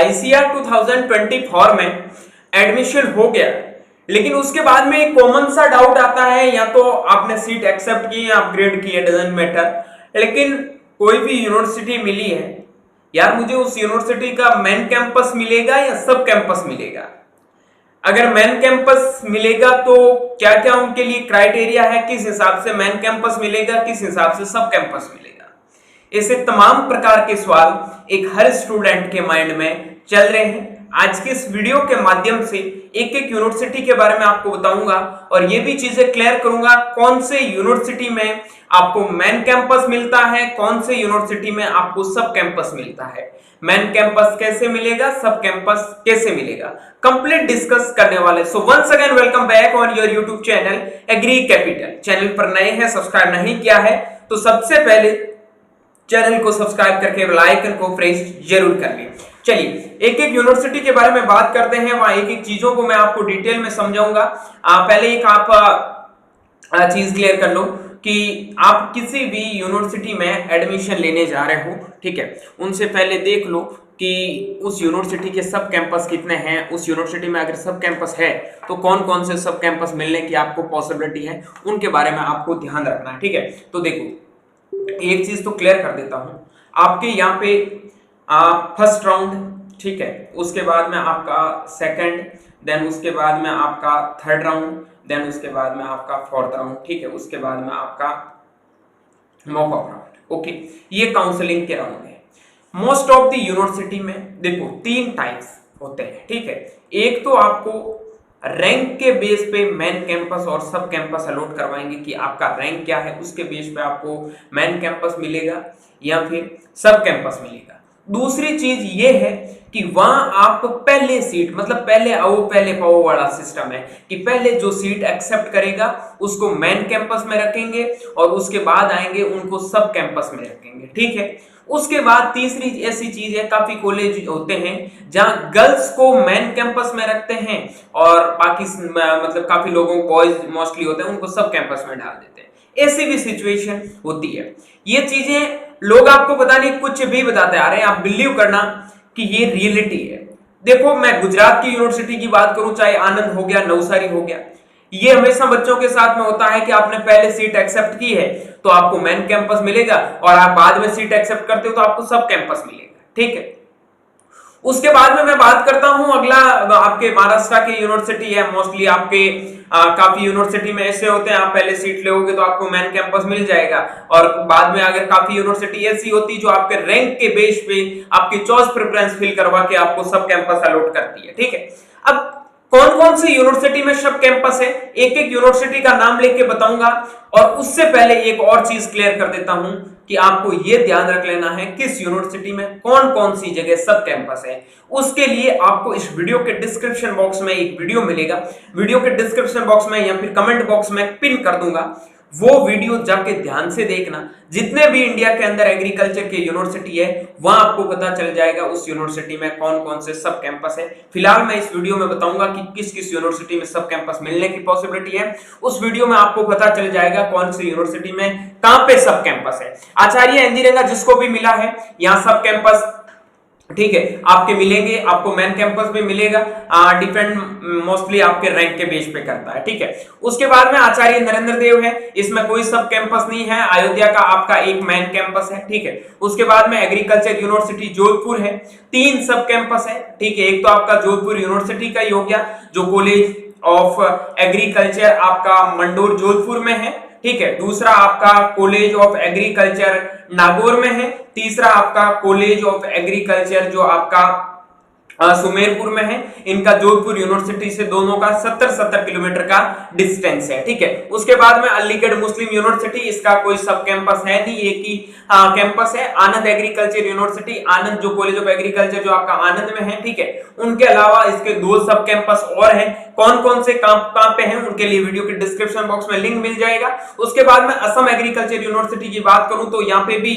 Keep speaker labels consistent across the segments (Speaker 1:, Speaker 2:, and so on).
Speaker 1: ICAR 2024 में admission हो गया, लेकिन उसके बाद में एक कॉमन सा डाउट आता है, या तो आपने सीट एक्सेप्ट की या अपग्रेड की है, डजंट मैटर, लेकिन कोई भी यूनिवर्सिटी मिली है यार, मुझे उस यूनिवर्सिटी का मेन कैंपस मिलेगा या सब कैंपस मिलेगा। अगर मेन कैंपस मिलेगा तो क्या क्या उनके लिए क्राइटेरिया है, किस हिसाब से मेन कैंपस मिलेगा, किस हिसाब से सब कैंपस मिलेगा। ऐसे तमाम प्रकार के सवाल एक हर स्टूडेंट के माइंड में चल रहे हैं। आज के इस वीडियो के माध्यम से एक एक यूनिवर्सिटी के बारे में आपको बताऊंगा और ये भी चीजें क्लियर करूंगा कौन से यूनिवर्सिटी में आपको मेन कैंपस मिलता है, कौन से यूनिवर्सिटी में आपको सब कैंपस मिलता है, मेन कैंपस कैसे मिलेगा, सब कैंपस कैसे मिलेगा, कंप्लीट डिस्कस करने वाले। So once again welcome back on your YouTube channel Agri Capital. Channel पर नए हैं, सब्सक्राइब नहीं किया है तो सबसे पहले चैनल को सब्सक्राइब करके बेल आइकन को प्रेस जरूर कर लें। चलिए एक एक यूनिवर्सिटी के बारे में बात करते हैं, वहां एक एक चीजों को मैं आपको डिटेल में समझाऊंगा। पहले एक आप चीज क्लियर कर लो कि आप किसी भी यूनिवर्सिटी में एडमिशन लेने जा रहे हो, ठीक है, उनसे पहले देख लो कि उस यूनिवर्सिटी के सब कैंपस कितने हैं, उस यूनिवर्सिटी में अगर सब कैंपस है तो कौन कौन से सब कैंपस मिलने की आपको पॉसिबिलिटी है, उनके बारे में आपको ध्यान रखना है, ठीक है। तो देखो एक चीज तो क्लियर कर देता हूं, आपके यहाँ पे फर्स्ट राउंड, ठीक है, उसके बाद में आपका सेकंड, देन उसके बाद में आपका थर्ड राउंड, देन उसके बाद में आपका फोर्थ राउंड, ठीक है, उसके बाद में आपका मॉक राउंड। ओके, ये काउंसलिंग के राउंड है। मोस्ट ऑफ द यूनिवर्सिटी में देखो 3 टाइप्स होते हैं, ठीक है। एक तो आपको रैंक के बेस पे मेन कैंपस और सब कैंपस अलॉट करवाएंगे कि आपका रैंक क्या है, उसके बेस पे आपको मेन कैंपस मिलेगा या फिर सब कैंपस मिलेगा। दूसरी चीज ये है कि वहां आप पहले सीट, मतलब पहले आओ पहले पाओ वाला सिस्टम है कि पहले जो सीट एक्सेप्ट करेगा उसको मेन कैंपस में रखेंगे और उसके बाद आएंगे उनको सब कैंपस में रखेंगे, ठीक है। उसके बाद तीसरी ऐसी चीज है, काफी कॉलेज होते हैं जहां गर्ल्स को मेन कैंपस में रखते हैं और बाकी मतलब काफी लोगों बॉयज मोस्टली होते हैं उनको सब कैंपस में डाल देते हैं। ऐसी भी सिचुएशन होती है। ये चीजें लोग आपको पता नहीं कुछ भी बताते आ रहे हैं, आप बिलीव करना कि ये रियलिटी है। देखो मैं गुजरात की यूनिवर्सिटी की बात करूं, चाहे आनंद हो गया, नवसारी हो गया, ये हमेशा बच्चों के साथ में होता है कि आपने पहले सीट एक्सेप्ट की है तो आपको मेन कैंपस मिलेगा और आप बाद में सीट एक्सेप्ट करते हो तो आपको सब कैंपस मिलेगा, ठीक है। उसके बाद में मैं बात करता हूं अगला, आपके महाराष्ट्र की यूनिवर्सिटी है, मोस्टली आपके काफी यूनिवर्सिटी में ऐसे होते हैं आप पहले सीट लोगे तो आपको मेन कैंपस मिल जाएगा और बाद में अगर काफी यूनिवर्सिटी ऐसी होती जो आपके रैंक के बेस पे आपकी चॉइस प्रेफरेंस फिल करवा के आपको सब कैंपस अलॉट करती है, ठीक है। अब कौन कौन सी यूनिवर्सिटी में सब कैंपस है, एक एक यूनिवर्सिटी का नाम लेके बताऊंगा और उससे पहले एक और चीज क्लियर कर देता हूं कि आपको यह ध्यान रख लेना है किस यूनिवर्सिटी में कौन कौन सी जगह सब कैंपस है। उसके लिए आपको इस वीडियो के डिस्क्रिप्शन बॉक्स में एक वीडियो मिलेगा, वीडियो के डिस्क्रिप्शन बॉक्स में या फिर कमेंट बॉक्स में पिन कर दूंगा, वो वीडियो जाके ध्यान से देखना। जितने भी इंडिया के अंदर एग्रीकल्चर के यूनिवर्सिटी है वहां आपको पता चल जाएगा उस यूनिवर्सिटी में कौन कौन से सब कैंपस है। फिलहाल मैं इस वीडियो में बताऊंगा कि किस किस यूनिवर्सिटी में सब कैंपस मिलने की पॉसिबिलिटी है। उस वीडियो में आपको पता चल जाएगा कौन सी यूनिवर्सिटी में कहां पे सब कैंपस है। आचार्य इंजीनियरिंग जिसको भी मिला है यहाँ सब कैंपस, ठीक है, आपके मिलेंगे, आपको मेन कैंपस भी मिलेगा, डिपेंड मोस्टली आपके रैंक के बेस पे करता है, ठीक है। उसके बाद में आचार्य नरेंद्र देव है, इसमें कोई सब कैंपस नहीं है, अयोध्या का आपका एक मेन कैंपस है, ठीक है। उसके बाद में एग्रीकल्चर यूनिवर्सिटी जोधपुर है, 3 सब कैंपस है, ठीक है। एक तो आपका जोधपुर यूनिवर्सिटी का ही हो गया जो कॉलेज ऑफ एग्रीकल्चर आपका मंडोर जोधपुर में है, ठीक है। दूसरा आपका कॉलेज ऑफ एग्रीकल्चर नागौर में है, तीसरा आपका कॉलेज ऑफ एग्रीकल्चर जो आपका सुमेरपुर में है। इनका जोधपुर यूनिवर्सिटी से दोनों का 70 किलोमीटर का डिस्टेंस है, ठीक है। उसके बाद में अलीगढ़ मुस्लिम यूनिवर्सिटी, इसका कोई सब कैंपस है नहीं, एक ही कैंपस है। आनंद एग्रीकल्चर यूनिवर्सिटी, आनंद जो कॉलेज ऑफ एग्रीकल्चर जो आपका आनंद में है, ठीक है। उनके अलावा इसके 2 सब कैंपस और हैं, कौन कौन से कहां पे हैं उनके लिए वीडियो के डिस्क्रिप्शन बॉक्स में लिंक मिल जाएगा। उसके बाद में असम एग्रीकल्चर यूनिवर्सिटी की बात करूं तो यहाँ पे भी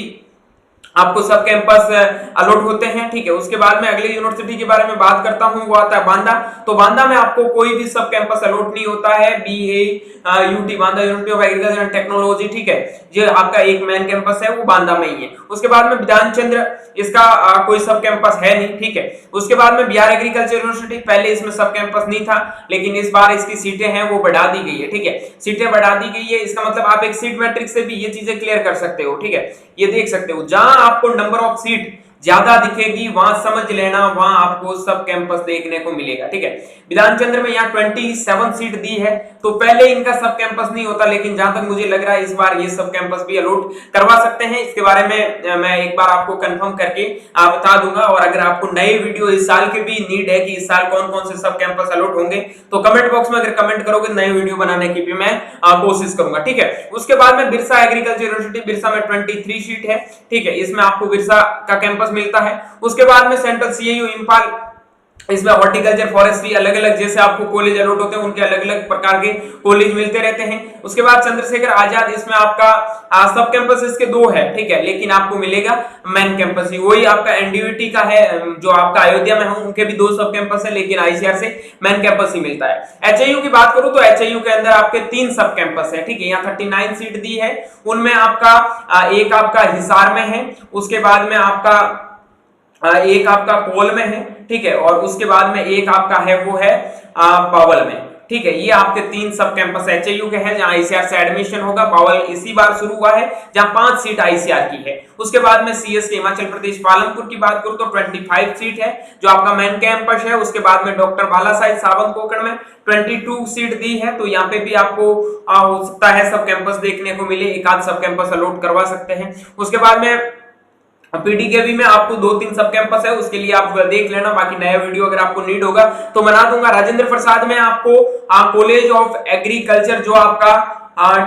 Speaker 1: आपको सब कैंपस अलॉट होते हैं, ठीक है। उसके बाद में अगले यूनिवर्सिटी के बारे में बात करता हूं, वो आता है बांदा। तो बांदा में आपको कोई भी सब कैंपस अलॉट नहीं होता है, BAUT Banda university of agriculture and technology, ठीक है। जो आपका एक मेन कैंपस है वो बांदा में ही है। उसके बाद में विधान चंद्र, इसका कोई सब कैंपस है नहीं, ठीक है। उसके बाद में बिहार एग्रीकल्चर यूनिवर्सिटी, पहले इसमें सब कैंपस नहीं था, लेकिन इस बार इसकी सीटें हैं वो बढ़ा दी गई है, ठीक है। सीटें बढ़ा दी गई है, इसका मतलब आप एक सीट मैट्रिक्स से भी ये चीजें क्लियर कर सकते हो, ठीक है। ये देख सकते हो, जहां आपको नंबर ऑफ सीट ज्यादा दिखेगी वहां समझ लेना वहां आपको सब कैंपस देखने को मिलेगा, ठीक है। विधान चंद्र में यहाँ 27 सीट दी है, तो पहले इनका सब कैंपस नहीं होता, लेकिन जहां तक मुझे लग रहा है इस बार ये सब कैंपस भी अलॉट करवा सकते हैं। इसके बारे में मैं एक बार आपको कंफर्म करके बता दूंगा। और अगर आपको नए वीडियो इस साल के भी नीड है कि इस साल कौन कौन से सब कैंपस अलॉट होंगे, तो कमेंट बॉक्स में अगर कमेंट करोगे नए वीडियो बनाने की भी मैं कोशिश करूंगा, ठीक है। उसके बाद में बिरसा एग्रीकल्चर यूनिवर्सिटी, बिरसा में 23 सीट है, ठीक है। इसमें आपको बिरसा का कैंपस मिलता है। उसके बाद में सेंट्रल CAU इम्फाल, इसमें हॉर्टिकल्चर फॉरेस्ट्री अलग अलग जैसे आपको कॉलेज अलॉट होते हैं उनके अलग अलग प्रकार के कॉलेज मिलते रहते हैं। उसके बाद चंद्रशेखर आजाद, इसमें आपका सब कैंपस इसके 2 है, ठीक है, लेकिन आपको मिलेगा मेन कैंपस ही। वही आपका NDVT का है जो आपका अयोध्या में है, उनके भी 2 सब कैंपस है, लेकिन ICR से मेन कैंपस ही मिलता है। HIU की बात करूं तो HIU के अंदर आपके 3 सब कैंपस है, ठीक है। यहाँ 39 सीट दी है, उनमें आपका एक आपका हिसार में है, उसके बाद में आपका एक आपका कोल में है, ठीक है, और उसके बाद में एक आपका है वो है पावल में, ठीक है। ये आपके 3 सब कैंपस HIU के हैं जहां ICR से एडमिशन होगा। पावल इसी बार शुरू हुआ है जहां 5 सीट ICR की है। उसके बाद में CS के हिमाचल प्रदेश पालमपुर की बात करूं तो 25 सीट है जो आपका मेन कैंपस है। उसके बाद में डॉक्टर बालासाहेब सावंत कोकण में 22 सीट दी है, तो यहाँ पे भी आपको हो सकता है सब कैंपस देखने को मिले, एक आध सब कैंपस अलॉट करवा सकते हैं। उसके बाद में PDKV में आपको 2-3 सब कैंपस है, उसके लिए आप देख लेना, बाकी नया वीडियो अगर आपको नीड होगा तो बना दूंगा। राजेंद्र प्रसाद में आपको कॉलेज ऑफ एग्रीकल्चर जो आपका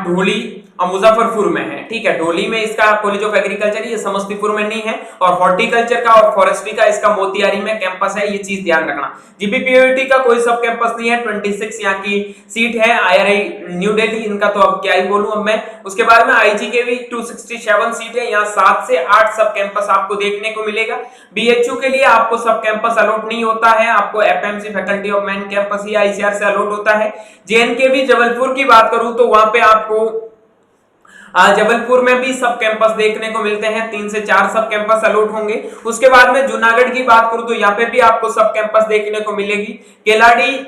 Speaker 1: ढोली मुजफ्फरपुर में है, ठीक है। ढोली में इसका कॉलेज ऑफ एग्रीकल्चर, ये समस्तीपुर में नहीं है। और हॉर्टिकल्चर का और फॉरेस्ट्री का इसका मोतिहारी में कैंपस है, ये चीज ध्यान रखना। GPPUT का कोई सब कैंपस नहीं है, 26 यहाँ की सीट है। IRI न्यू दिल्ली, इनका तो अब क्या ही बोलूं अब मैं। उसके बाद में IGKV 267 सीट है, यहाँ 7 से 8 सब कैंपस आपको देखने को मिलेगा। BHU के लिए आपको सब कैंपस अलॉट नहीं होता है, आपको FMC faculty of main campus he ICR से अलॉट होता है। JNKV जबलपुर की बात करूं तो वहां पे आपको जबलपुर में भी सब कैंपस देखने को मिलते हैं, 3 से 4 सब कैंपस अलॉट होंगे। उसके बाद में जूनागढ़ की बात करूं तो यहाँ पे भी आपको सब कैंपस देखने को मिलेगी। केलाडी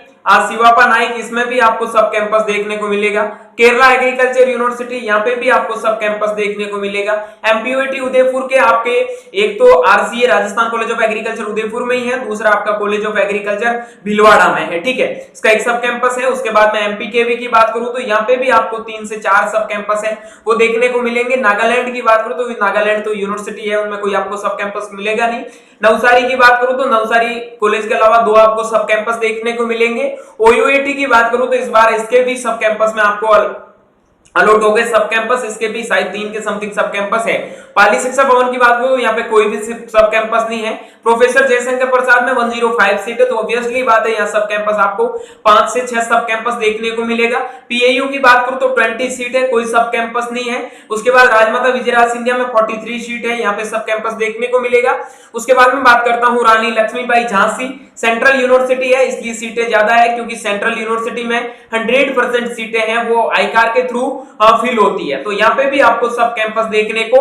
Speaker 1: शिवापा नाइक, इसमें भी आपको सब कैंपस देखने को मिलेगा। केरला एग्रीकल्चर यूनिवर्सिटी, यहाँ पे भी आपको सब कैंपस देखने को मिलेगा। MPUT उदयपुर के आपके एक तो RCA Rajasthan college of agriculture Udaipur में ही है, दूसरा आपका कॉलेज ऑफ एग्रीकल्चर भीलवाड़ा में है, ठीक है। इसका एक सब कैंपस है। उसके बाद में MPKV की बात करूं तो यहाँ पे भी आपको 3 से 4 सब कैंपस है, वो देखने को मिलेंगे। नागालैंड की बात करूं तो नागालैंड तो यूनिवर्सिटी है, उनमें कोई आपको सब कैंपस मिलेगा नहीं। नवसारी की बात करूं तो नवसारी कॉलेज के अलावा 2 आपको सब कैंपस देखने को मिलेंगे। OUAT की बात करूं तो इस बार इसके भी सब कैंपस में आपको अलॉट हो गए सब कैंपस, इसके भी शायद 3 के समथिंग सब कैंपस है। पाली शिक्षा भवन की बात करूं यहाँ पे कोई भी सब कैंपस नहीं है। प्रोफेसर जयशंकर प्रसाद में 105 सीट है, तो ऑब्वियसली बात है यहाँ सब कैंपस आपको 5 से 6 सब कैंपस देखने को मिलेगा। PAU की बात करूं तो 20 सीट है, कोई सब कैंपस नहीं है। उसके बाद राजमाता विजयराज सिंधिया में 43 सीट है, यहाँ पे सब कैंपस देखने को मिलेगा। उसके बाद में बात करता हूँ रानी लक्ष्मीबाई झांसी, सेंट्रल यूनिवर्सिटी है, इसलिए सीटें ज्यादा है क्योंकि सेंट्रल यूनिवर्सिटी में 100% सीटें हैं वो ICAR के थ्रू फिल होती है, तो यहाँ पे भी आपको सब कैंपस देखने को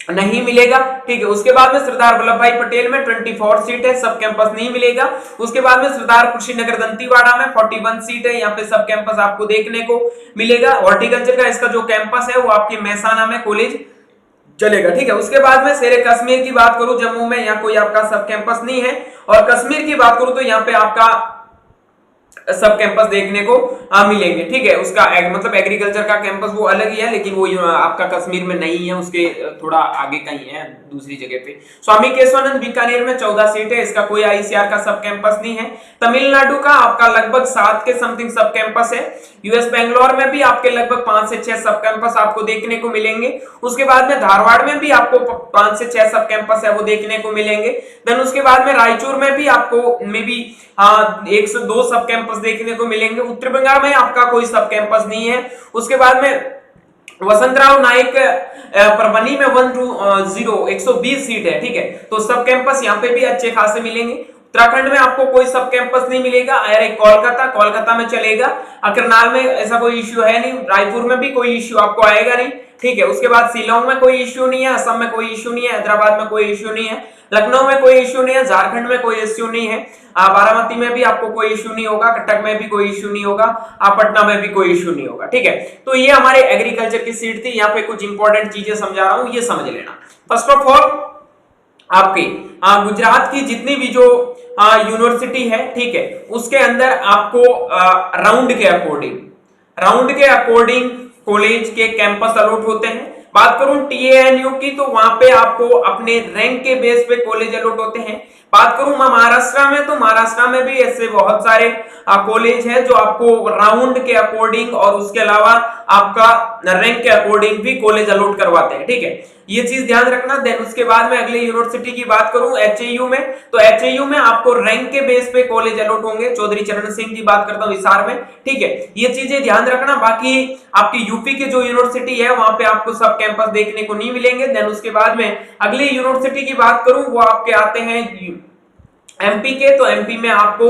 Speaker 1: नहीं मिलेगा, ठीक है। उसके बाद में सरदार वल्लभ भाई पटेल में 24 सीट है, सब कैंपस नहीं मिलेगा। उसके बाद में सरदार कुशीनगर दंतीवाड़ा में 41 सीट है, यहाँ पे सब कैंपस आपको देखने को मिलेगा। हॉर्टिकल्चर का इसका जो कैंपस है वो आपके महसाना में कॉलेज चलेगा, ठीक है। उसके बाद में शेर कश्मीर की बात करूं जम्मू में, यहाँ कोई आपका सब कैंपस नहीं है। और कश्मीर की बात करूं तो यहाँ पे आपका सब कैंपस देखने को मिलेंगे, ठीक है। उसका मतलब एग्रीकल्चर का कैंपस वो अलग ही है, लेकिन वो आपका कश्मीर में नहीं है, उसके थोड़ा आगे कहीं है दूसरी जगह पे। स्वामी केशवानंद बीकानेर में 14 सीट है, इसका कोई ICR का सब कैंपस नहीं है। तमिलनाडु का आपका लगभग 7 के समथिंग सब कैंपस है। US बेंगलोर में भी आपके लगभग 5 से 6 सब कैंपस आपको देखने को मिलेंगे। उसके बाद में धारवाड़ में भी आपको 5 से 6 सब कैंपस है वो देखने को मिलेंगे। देन उसके बाद में रायचूर में भी आपको मे बी 1 से 2 सब कैंपस देखने को मिलेंगे। उत्तर बंगाल में आपका कोई सब कैंपस नहीं है। उसके बाद में वसंतराव नायक परभनी में 120 सीट है, ठीक है। तो सब कैंपस यहाँ पे भी अच्छे खासे मिलेंगे। उत्तराखंड में आपको कोई सब कैंपस नहीं मिलेगा। अरे कोलकाता में चलेगा, करनाल में ऐसा कोई इश्यू है नहीं, रायपुर में भी कोई इश्यू आपको आएगा नहीं, ठीक है। उसके बाद शिलोंग में कोई इश्यू नहीं है, असम में कोई इश्यू नहीं है, हैदराबाद में कोई इश्यू नहीं है, लखनऊ में कोई इश्यू नहीं है, झारखंड में कोई इश्यू नहीं है, बारामती में भी आपको कोई इश्यू नहीं होगा, कटक में भी कोई इश्यू नहीं होगा, पटना में भी कोई इश्यू नहीं होगा, ठीक है। तो ये हमारे एग्रीकल्चर की सीट थी। यहाँ पे कुछ इंपॉर्टेंट चीजें समझा रहा हूं, ये समझ लेना। फर्स्ट ऑफ ऑल आपके गुजरात की जितनी भी जो यूनिवर्सिटी है, ठीक है, उसके अंदर आपको राउंड के अकॉर्डिंग कॉलेज के कैंपस अलॉट होते हैं। बात करूं टीएएनयू की, तो वहां पे आपको अपने रैंक के बेस पे कॉलेज अलॉट होते हैं। बात करूं मैं महाराष्ट्र में, तो महाराष्ट्र में भी ऐसे बहुत सारे कॉलेज हैं जो आपको राउंड के अकॉर्डिंग और उसके अलावा आपका रैंक के अकॉर्डिंग भी कॉलेज अलॉट करवाते हैं, ठीक है। ये चीज ध्यान रखना। देन उसके बाद में अगले यूनिवर्सिटी की बात करूं एचएयू में, तो एचएयू में आपको रैंक के बेस पे कॉलेज अलॉट होंगे। चौधरी चरण सिंह की बात करता हूं हिसार में, ठीक है। ये चीजें ध्यान रखना। बाकी आपकी यूपी की जो यूनिवर्सिटी है वहां पे आपको सब कैंपस देखने को नहीं मिलेंगे। देन उसके बाद में अगली यूनिवर्सिटी की बात करूं, वो आपके आते हैं एमपी के, तो एमपी में आपको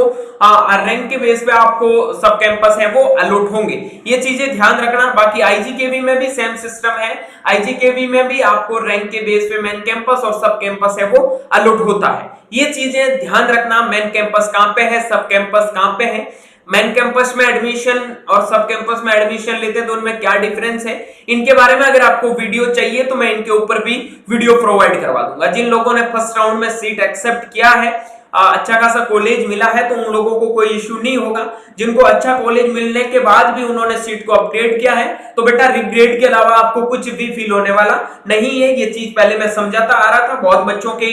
Speaker 1: रैंक के बेस पे आपको सब कैंपस है वो अलॉट होंगे। ये चीजें ध्यान रखना। बाकी आईजीकेवी में भी सेम सिस्टम है। आईजीकेवी में भी आपको रैंक के बेस पे मेन कैंपस और सब कैंपस है वो अलॉट होता है। ये चीजें ध्यान रखना। मेन कैंपस कहां पे है, सब कैंपस कहां पे है, मेन कैंपस में एडमिशन और सब कैंपस में एडमिशन लेते हैं तो उनमें क्या डिफरेंस है, इनके बारे में अगर आपको वीडियो चाहिए तो मैं इनके ऊपर भी वीडियो प्रोवाइड करवा दूंगा। जिन लोगों ने फर्स्ट राउंड में सीट एक्सेप्ट किया है, अच्छा खासा कॉलेज मिला है, तो उन लोगों को कोई इश्यू नहीं होगा। जिनको अच्छा कॉलेज मिलने के बाद भी उन्होंने सीट को अपग्रेड किया है, तो बेटा रिग्रेड के अलावा आपको कुछ भी फील होने वाला नहीं है। ये चीज पहले मैं समझाता आ रहा था। बहुत बच्चों के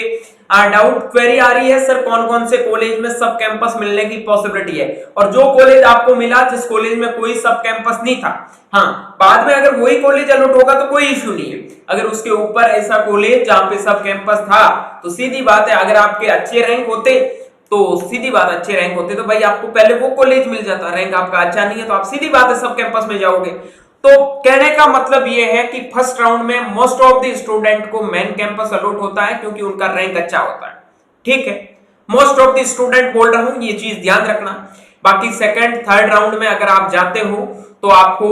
Speaker 1: डाउट क्वेरी आ रही है, सर कौन कौन से कॉलेज में सब कैंपस मिलने की पॉसिबिलिटी है, और जो कॉलेज आपको मिला जिस कॉलेज में कोई सब कैंपस नहीं था, हाँ बाद में अगर वही कॉलेज अलॉट होगा तो कोई इश्यू नहीं है। अगर उसके ऊपर ऐसा कॉलेज जहां पे सब कैंपस था, तो सीधी बात है अगर आपके अच्छे रैंक होते, तो सीधी बात अच्छे रैंक होते तो भाई आपको पहले वो कॉलेज मिल जाता। रैंक आपका अच्छा नहीं है तो आप सीधी बात है सब कैंपस में जाओगे। तो कहने का मतलब यह है कि फर्स्ट राउंड में मोस्ट ऑफ द स्टूडेंट को मेन कैंपस अलॉट होता है क्योंकि उनका रैंक अच्छा होता है, ठीक है। मोस्ट ऑफ द स्टूडेंट बोल रहा हूं, ये चीज ध्यान रखना। बाकी सेकंड थर्ड राउंड में अगर आप जाते हो तो आपको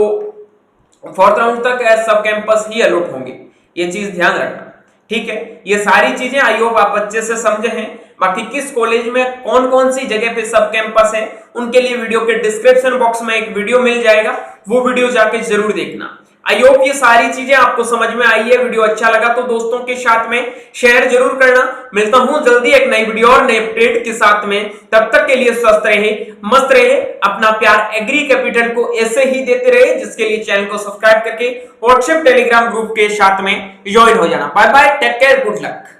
Speaker 1: फोर्थ राउंड तक सब कैंपस ही अलॉट होंगे, ये चीज ध्यान रखना, ठीक है। ये सारी चीजें आई होप आप अच्छे से समझे हैं। बाकी किस कॉलेज में कौन कौन सी जगह पे सब कैंपस है, उनके लिए वीडियो के डिस्क्रिप्शन बॉक्स में एक वीडियो मिल जाएगा, वो वीडियो जाके जरूर देखना। आई होप ये सारी चीजें आपको समझ में आई है। वीडियो अच्छा लगा तो दोस्तों के साथ में शेयर जरूर करना। मिलता हूं जल्दी एक नई वीडियो और नए अपडेट के साथ में। तब तक के लिए स्वस्थ रहे, मस्त रहे, अपना प्यार एग्री कैपिटल को ऐसे ही देते रहे, जिसके लिए चैनल को सब्सक्राइब करके व्हाट्सएप टेलीग्राम ग्रुप के साथ में ज्वाइन हो जाना। Bye bye, take care, good luck.